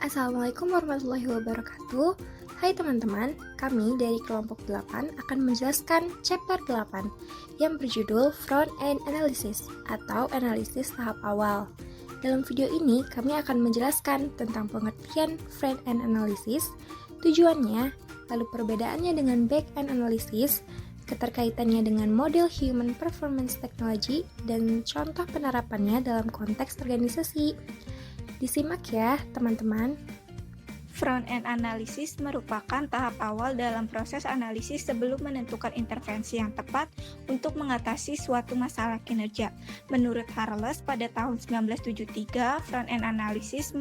Assalamualaikum warahmatullahi wabarakatuh. Hai teman-teman, kami dari kelompok 8 akan menjelaskan chapter 8 yang berjudul Front End Analysis atau analisis tahap awal. Dalam video ini, kami akan menjelaskan tentang pengertian front end analysis, tujuannya, lalu perbedaannya dengan back end analysis, keterkaitannya dengan model Human Performance Technology, dan contoh penerapannya dalam konteks organisasi. Disimak ya, teman-teman. Front-end analysis merupakan tahap awal dalam proses analisis sebelum menentukan intervensi yang tepat untuk mengatasi suatu masalah kinerja. Menurut Harles, pada tahun 1973, front-end analysis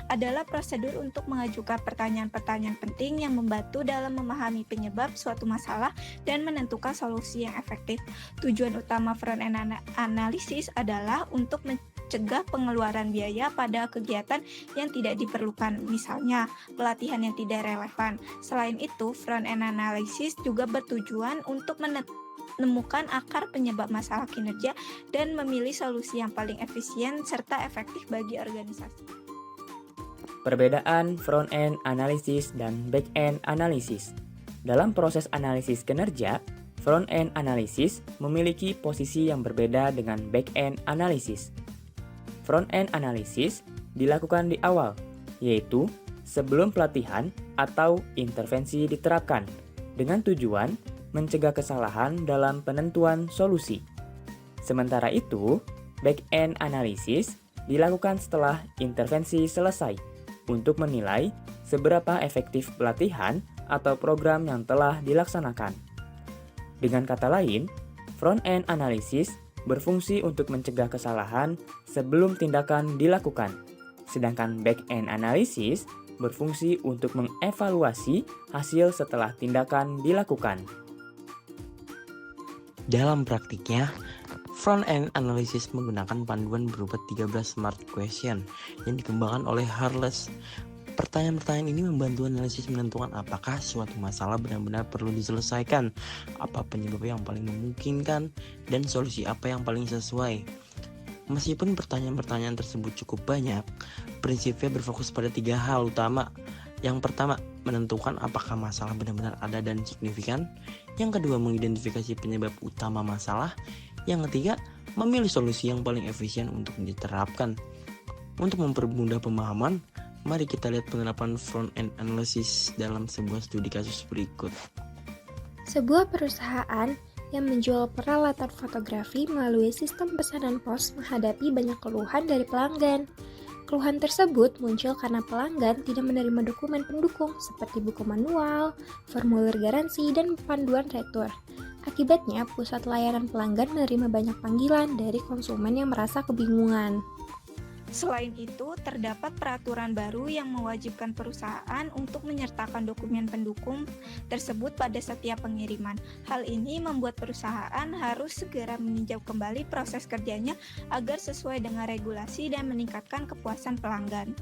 adalah prosedur untuk mengajukan pertanyaan-pertanyaan penting yang membantu dalam memahami penyebab suatu masalah dan menentukan solusi yang efektif. Tujuan utama front-end analysis adalah untuk mencegah pengeluaran biaya pada kegiatan yang tidak diperlukan, misalnya pelatihan yang tidak relevan. Selain itu, front-end analysis juga bertujuan untuk menemukan akar penyebab masalah kinerja dan memilih solusi yang paling efisien serta efektif bagi organisasi. Perbedaan front-end analysis dan back-end analysis. Dalam proses analisis kinerja, front-end analysis memiliki posisi yang berbeda dengan back-end analysis. Front-end analysis dilakukan di awal, yaitu sebelum pelatihan atau intervensi diterapkan, dengan tujuan mencegah kesalahan dalam penentuan solusi. Sementara itu, back-end analysis dilakukan setelah intervensi selesai untuk menilai seberapa efektif pelatihan atau program yang telah dilaksanakan. Dengan kata lain, front-end analysis berfungsi untuk mencegah kesalahan sebelum tindakan dilakukan, sedangkan back-end analysis berfungsi untuk mengevaluasi hasil setelah tindakan dilakukan. Dalam praktiknya, front-end analysis menggunakan panduan berupa 13 smart question yang dikembangkan oleh Harles. Pertanyaan-pertanyaan ini membantu analisis menentukan apakah suatu masalah benar-benar perlu diselesaikan, apa penyebab yang paling memungkinkan, dan solusi apa yang paling sesuai. Meskipun pertanyaan-pertanyaan tersebut cukup banyak, prinsipnya berfokus pada 3 hal utama. Yang pertama, menentukan apakah masalah benar-benar ada dan signifikan. Yang kedua, mengidentifikasi penyebab utama masalah. Yang ketiga, memilih solusi yang paling efisien untuk diterapkan. Untuk mempermudah pemahaman, mari kita lihat penerapan front-end analysis dalam sebuah studi kasus berikut. Sebuah perusahaan yang menjual peralatan fotografi melalui sistem pesanan pos menghadapi banyak keluhan dari pelanggan. Keluhan tersebut muncul karena pelanggan tidak menerima dokumen pendukung seperti buku manual, formulir garansi, dan panduan retur. Akibatnya, pusat layanan pelanggan menerima banyak panggilan dari konsumen yang merasa kebingungan. Selain itu, terdapat peraturan baru yang mewajibkan perusahaan untuk menyertakan dokumen pendukung tersebut pada setiap pengiriman. Hal ini membuat perusahaan harus segera meninjau kembali proses kerjanya agar sesuai dengan regulasi dan meningkatkan kepuasan pelanggan.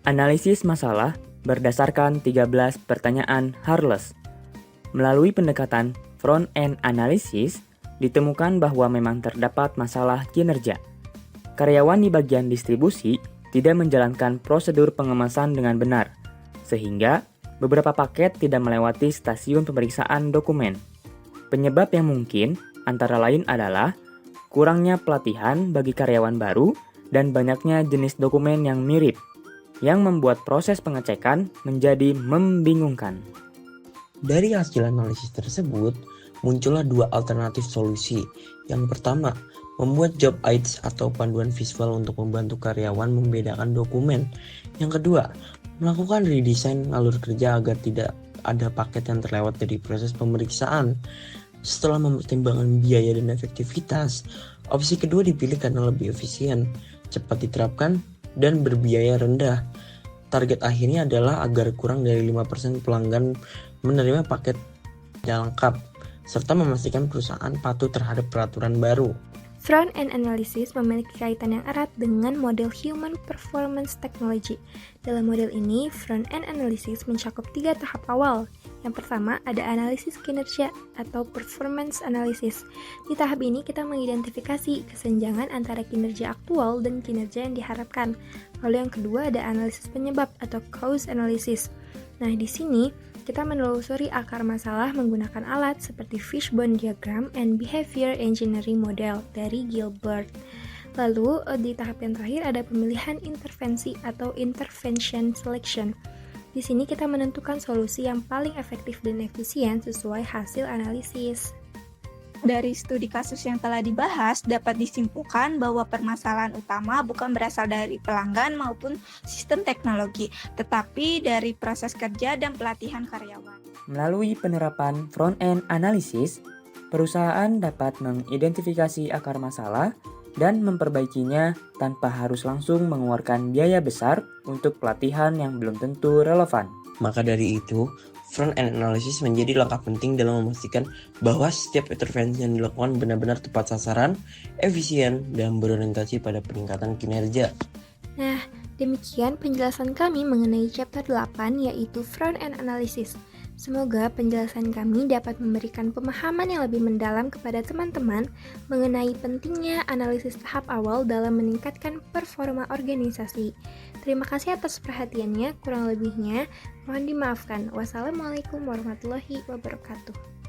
Analisis masalah berdasarkan 13 pertanyaan Harles. Melalui pendekatan front-end analysis, ditemukan bahwa memang terdapat masalah kinerja. Karyawan di bagian distribusi tidak menjalankan prosedur pengemasan dengan benar, sehingga beberapa paket tidak melewati stasiun pemeriksaan dokumen. Penyebab yang mungkin antara lain adalah kurangnya pelatihan bagi karyawan baru dan banyaknya jenis dokumen yang mirip, yang membuat proses pengecekan menjadi membingungkan. Dari hasil analisis tersebut, muncullah 2 alternatif solusi. Yang pertama, membuat job aids atau panduan visual untuk membantu karyawan membedakan dokumen. Yang kedua, melakukan redesign alur kerja agar tidak ada paket yang terlewat dari proses pemeriksaan. Setelah mempertimbangkan biaya dan efektivitas, opsi kedua dipilih karena lebih efisien, cepat diterapkan, dan berbiaya rendah. Target akhirnya adalah agar kurang dari 5% pelanggan menerima paket yang lengkap, serta memastikan perusahaan patuh terhadap peraturan baru. Front-end analysis memiliki kaitan yang erat dengan model Human Performance Technology. Dalam model ini, front-end analysis mencakup 3 tahap awal, Yang pertama ada analisis kinerja atau performance analysis. Di tahap ini kita mengidentifikasi kesenjangan antara kinerja aktual dan kinerja yang diharapkan. Lalu yang kedua ada analisis penyebab atau cause analysis. Nah, di sini kita menelusuri akar masalah menggunakan alat seperti fishbone diagram and behavior engineering model dari Gilbert. Lalu di tahap yang terakhir ada pemilihan intervensi atau intervention selection. Di sini kita menentukan solusi yang paling efektif dan efisien sesuai hasil analisis. Dari studi kasus yang telah dibahas, dapat disimpulkan bahwa permasalahan utama bukan berasal dari pelanggan maupun sistem teknologi, tetapi dari proses kerja dan pelatihan karyawan. Melalui penerapan front-end analysis, perusahaan dapat mengidentifikasi akar masalah dan memperbaikinya tanpa harus langsung mengeluarkan biaya besar untuk pelatihan yang belum tentu relevan. Maka dari itu, front-end analysis menjadi langkah penting dalam memastikan bahwa setiap intervensi yang dilakukan benar-benar tepat sasaran, efisien, dan berorientasi pada peningkatan kinerja. Nah, demikian penjelasan kami mengenai chapter 8 yaitu front-end analysis. Semoga penjelasan kami dapat memberikan pemahaman yang lebih mendalam kepada teman-teman mengenai pentingnya analisis tahap awal dalam meningkatkan performa organisasi. Terima kasih atas perhatiannya, kurang lebihnya mohon dimaafkan. Wassalamualaikum warahmatullahi wabarakatuh.